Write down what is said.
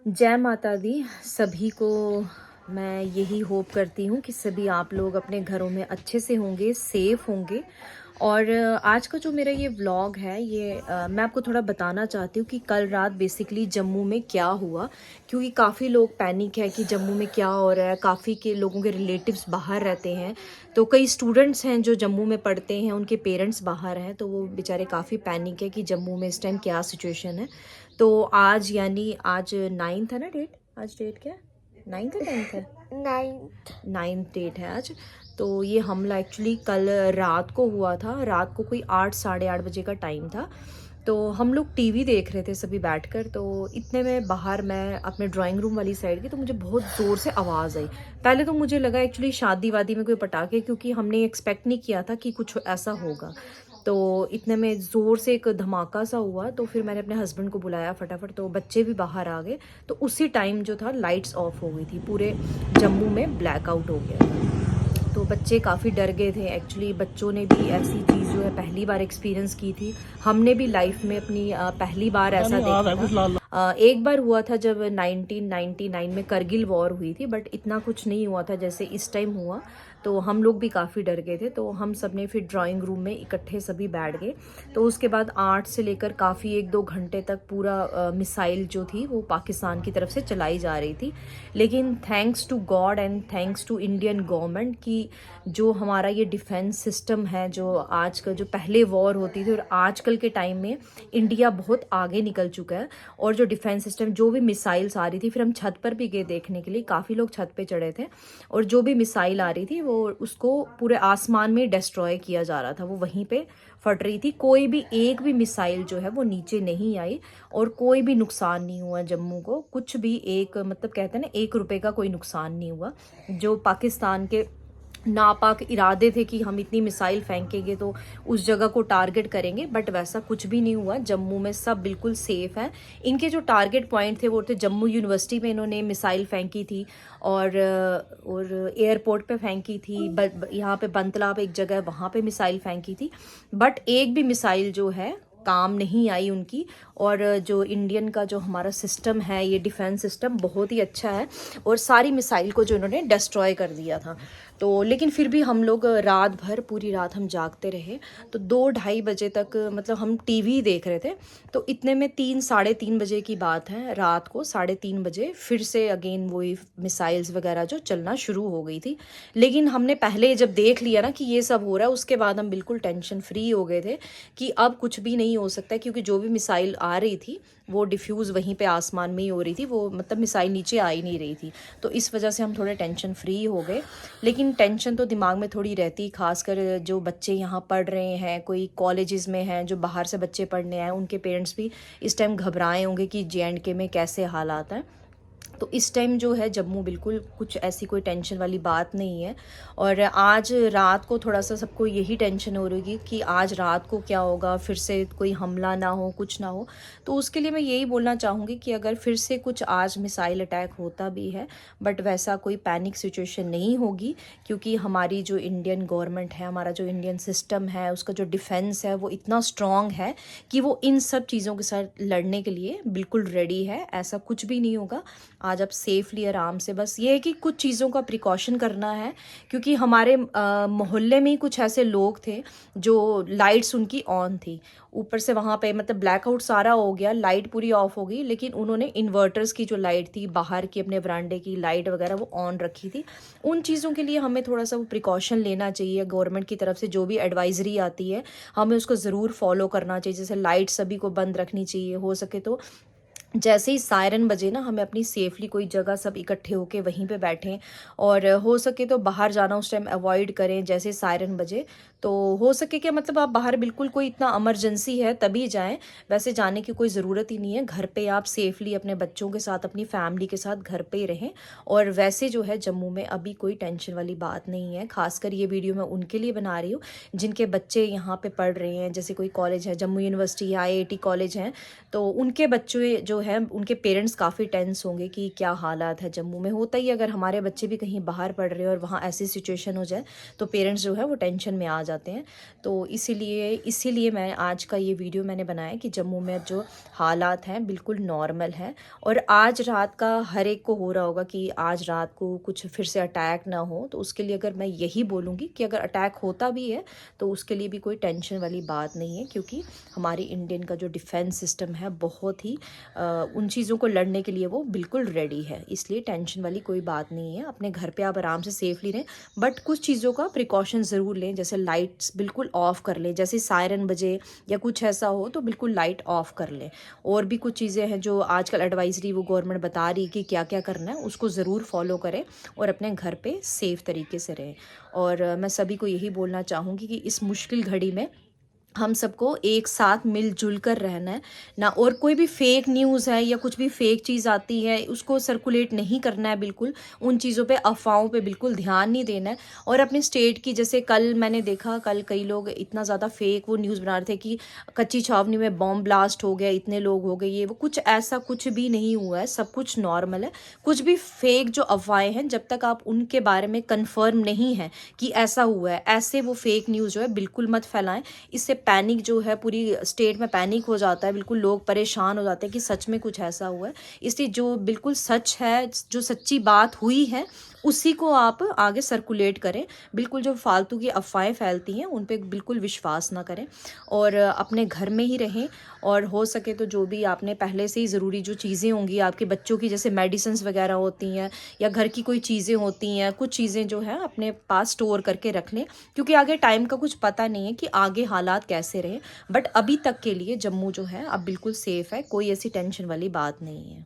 जय माता दी सभी को। मैं यही होप करती हूँ कि सभी आप लोग अपने घरों में अच्छे से होंगे, सेफ होंगे। और आज का जो मेरा ये व्लॉग है ये मैं आपको थोड़ा बताना चाहती हूँ कि कल रात बेसिकली जम्मू में क्या हुआ। क्योंकि काफ़ी लोग पैनिक है कि जम्मू में क्या हो रहा है, काफ़ी के लोगों के रिलेटिव्स बाहर रहते हैं। तो कई स्टूडेंट्स हैं जो जम्मू में पढ़ते हैं, उनके पेरेंट्स बाहर हैं, तो वो बेचारे काफ़ी पैनिक है कि जम्मू में इस टाइम क्या सिचुएशन है। तो आज यानी आज 9th है ना डेट, आज डेट क्या है, 9th है 10th है, 9th डेट है आज। तो ये हमला एक्चुअली कल रात को हुआ था। रात को कोई 8 साढ़े 8 बजे का टाइम था। तो हम लोग टीवी देख रहे थे सभी बैठकर। तो इतने में बाहर मैं अपने ड्राइंग रूम वाली साइड की, तो मुझे बहुत ज़ोर से आवाज़ आई। पहले तो मुझे लगा एक्चुअली शादी वादी में कोई पटाखे, क्योंकि हमने एक्सपेक्ट नहीं किया था कि कुछ ऐसा होगा। तो इतने में ज़ोर से एक धमाका सा हुआ। तो फिर मैंने अपने हस्बैंड को बुलाया फटाफट, तो बच्चे भी बाहर आ गए। तो उसी टाइम जो था लाइट्स ऑफ हो गई थी, पूरे जम्मू में ब्लैकआउट हो गया था। तो बच्चे काफ़ी डर गए थे। एक्चुअली बच्चों ने भी ऐसी चीज़ जो है पहली बार एक्सपीरियंस की थी। हमने भी लाइफ में अपनी पहली बार ऐसा देखा था। एक बार हुआ था जब 1999 में करगिल वॉर हुई थी, बट इतना कुछ नहीं हुआ था जैसे इस टाइम हुआ। तो हम लोग भी काफ़ी डर गए थे। तो हम सब ने फिर ड्राइंग रूम में इकट्ठे सभी बैठ गए। तो उसके बाद 8 से लेकर काफ़ी 1-2 घंटे तक पूरा मिसाइल जो थी वो पाकिस्तान की तरफ से चलाई जा रही थी। लेकिन thanks to God and thanks to Indian government की जो हमारा ये डिफेंस सिस्टम है, जो आज का जो पहले वॉर होती थी और आजकल के टाइम में इंडिया बहुत आगे निकल चुका है। और जो डिफेंस सिस्टम, जो भी मिसाइल्स आ रही थी, फिर हम छत पर भी गए देखने के लिए, काफ़ी लोग छत पे चढ़े थे। और जो भी मिसाइल आ रही थी वो उसको पूरे आसमान में डिस्ट्रॉय किया जा रहा था, वो वहीं पे फट रही थी। कोई भी एक भी मिसाइल जो है वो नीचे नहीं आई और कोई भी नुकसान नहीं हुआ जम्मू को, कुछ भी एक मतलब कहते हैं ना, 1 रुपए का कोई नुकसान नहीं हुआ। जो पाकिस्तान के नापाक इरादे थे कि हम इतनी मिसाइल फेंकेंगे तो उस जगह को टारगेट करेंगे, बट वैसा कुछ भी नहीं हुआ। जम्मू में सब बिल्कुल सेफ है। इनके जो टारगेट पॉइंट थे वो थे जम्मू यूनिवर्सिटी में, इन्होंने मिसाइल फेंकी थी। और एयरपोर्ट पे फेंकी थी। यहाँ पे बंतला पे एक जगह है, वहाँ पे मिसाइल फेंकी थी। बट एक भी मिसाइल जो है काम नहीं आई उनकी। और जो इंडियन का जो हमारा सिस्टम है, ये डिफेंस सिस्टम बहुत ही अच्छा है। और सारी मिसाइल को जो इन्होंने डिस्ट्रॉय कर दिया था। तो लेकिन फिर भी हम लोग रात भर, पूरी रात हम जागते रहे। तो 2-2:30 बजे तक मतलब हम टीवी देख रहे थे। तो इतने में 3-3:30 बजे की बात है, रात को 3:30 बजे फिर से अगेन वही मिसाइल्स वगैरह जो चलना शुरू हो गई थी। लेकिन हमने पहले जब देख लिया ना कि ये सब हो रहा है, उसके बाद हम बिल्कुल टेंशन फ्री हो गए थे कि अब कुछ भी नहीं हो सकता। क्योंकि जो भी मिसाइल आ रही थी वो डिफ्यूज़ वहीं पे आसमान में ही हो रही थी, वो मतलब मिसाइल नीचे आ ही नहीं रही थी। तो इस वजह से हम थोड़े टेंशन फ्री हो गए। लेकिन टेंशन तो दिमाग में थोड़ी रहती, खासकर जो बच्चे यहाँ पढ़ रहे हैं, कोई कॉलेजेस में हैं, जो बाहर से बच्चे पढ़ने आए, उनके पेरेंट्स भी इस टाइम घबराए होंगे कि JNK में कैसे हालात हैं। तो इस टाइम जो है जम्मू बिल्कुल कुछ ऐसी कोई टेंशन वाली बात नहीं है। और आज रात को थोड़ा सा सबको यही टेंशन हो रही कि आज रात को क्या होगा, फिर से कोई हमला ना हो, कुछ ना हो। तो उसके लिए मैं यही बोलना चाहूँगी कि अगर फिर से कुछ आज मिसाइल अटैक होता भी है, बट वैसा कोई पैनिक सिचुएशन नहीं होगी। क्योंकि हमारी जो इंडियन गवर्नमेंट है, हमारा जो इंडियन सिस्टम है, उसका जो डिफेंस है वो इतना स्ट्रॉन्ग है कि वो इन सब चीज़ों के साथ लड़ने के लिए बिल्कुल रेडी है। ऐसा कुछ भी नहीं होगा। आज आप सेफली आराम से, बस ये है कि कुछ चीज़ों का प्रिकॉशन करना है। क्योंकि हमारे मोहल्ले में ही कुछ ऐसे लोग थे जो लाइट्स उनकी ऑन थी, ऊपर से वहाँ पे मतलब ब्लैकआउट सारा हो गया, लाइट पूरी ऑफ हो गई, लेकिन उन्होंने इन्वर्टर्स की जो लाइट थी बाहर की, अपने वरांडे की लाइट वगैरह वो ऑन रखी थी। उन चीज़ों के लिए हमें थोड़ा सा वो प्रिकॉशन लेना चाहिए। गवर्नमेंट की तरफ से जो भी एडवाइजरी आती है हमें उसको ज़रूर फॉलो करना चाहिए। जैसे लाइट सभी को बंद रखनी चाहिए, हो सके तो जैसे ही सायरन बजे ना, हमें अपनी सेफली कोई जगह सब इकट्ठे होके वहीं पे बैठें। और हो सके तो बाहर जाना उस टाइम अवॉइड करें जैसे सायरन बजे। तो हो सके कि मतलब आप बाहर बिल्कुल कोई इतना इमरजेंसी है तभी जाएं, वैसे जाने की कोई ज़रूरत ही नहीं है। घर पे आप सेफली अपने बच्चों के साथ, अपनी फैमिली के साथ घर पे ही रहें। और वैसे जो है जम्मू में अभी कोई टेंशन वाली बात नहीं है। खासकर ये वीडियो मैं उनके लिए बना रही हूँ जिनके बच्चे यहाँ पे पढ़ रहे हैं। जैसे कोई कॉलेज है, जम्मू यूनिवर्सिटी या IIT कॉलेज हैं, तो उनके बच्चे जो है, उनके पेरेंट्स काफ़ी टेंस होंगे कि क्या हालात है जम्मू में। होता ही अगर हमारे बच्चे भी कहीं बाहर पढ़ रहे हो और वहाँ ऐसी सिचुएशन हो जाए तो पेरेंट्स जो है वो टेंशन में आ जाते हैं। तो इसीलिए मैं आज का ये वीडियो मैंने बनाया कि जम्मू में जो हालात हैं बिल्कुल नॉर्मल हैं। और आज रात का हर एक को हो रहा होगा कि आज रात को कुछ फिर से अटैक ना हो, तो उसके लिए अगर मैं यही बोलूँगी कि अगर अटैक होता भी है तो उसके लिए भी कोई टेंशन वाली बात नहीं है, क्योंकि हमारी इंडियन का जो डिफेंस सिस्टम है बहुत ही उन चीज़ों को लड़ने के लिए वो बिल्कुल रेडी है। इसलिए टेंशन वाली कोई बात नहीं है। अपने घर पे आप आराम से सेफली रहें, बट कुछ चीज़ों का प्रिकॉशन ज़रूर लें। जैसे लाइट्स बिल्कुल ऑफ़ कर लें, जैसे सायरन बजे या कुछ ऐसा हो तो बिल्कुल लाइट ऑफ़ कर लें। और भी कुछ चीज़ें हैं जो आजकल एडवाइजरी वो गवर्नमेंट बता रही है कि क्या क्या करना है, उसको ज़रूर फॉलो करें और अपने घर पे सेफ़ तरीके से रहें। और मैं सभी को यही बोलना चाहूँगी कि इस मुश्किल घड़ी में हम सबको एक साथ मिलजुल कर रहना है ना। और कोई भी फेक न्यूज़ है या कुछ भी फेक चीज़ आती है उसको सर्कुलेट नहीं करना है, बिल्कुल उन चीज़ों पे, अफवाहों पे बिल्कुल ध्यान नहीं देना है। और अपने स्टेट की, जैसे कल मैंने देखा, कल कई लोग इतना ज़्यादा फेक वो न्यूज़ बना रहे थे कि कच्ची छावनी में बॉम्ब ब्लास्ट हो गया, इतने लोग हो गए, ये वो, कुछ ऐसा कुछ भी नहीं हुआ है, सब कुछ नॉर्मल है। कुछ भी फेक जो अफवाहें हैं, जब तक आप उनके बारे में कन्फर्म नहीं है कि ऐसा हुआ है, ऐसे वो फेक न्यूज़ जो है बिल्कुल मत फैलाएं। इससे पैनिक जो है, पूरी स्टेट में पैनिक हो जाता है, बिल्कुल लोग परेशान हो जाते हैं कि सच में कुछ ऐसा हुआ है। इसलिए जो बिल्कुल सच है, जो सच्ची बात हुई है, उसी को आप आगे सर्कुलेट करें। बिल्कुल जो फालतू की अफवाहें फैलती हैं उन पे बिल्कुल विश्वास ना करें और अपने घर में ही रहें। और हो सके तो जो भी आपने पहले से ही ज़रूरी जो चीज़ें होंगी आपके बच्चों की, जैसे मेडिसिन्स वगैरह होती हैं या घर की कोई चीज़ें होती हैं, कुछ चीज़ें जो है अपने पास स्टोर करके रख लें, क्योंकि आगे टाइम का कुछ पता नहीं है कि आगे हालात कैसे रहे। बट अभी तक के लिए जम्मू जो है अब बिल्कुल सेफ़ है, कोई ऐसी टेंशन वाली बात नहीं है।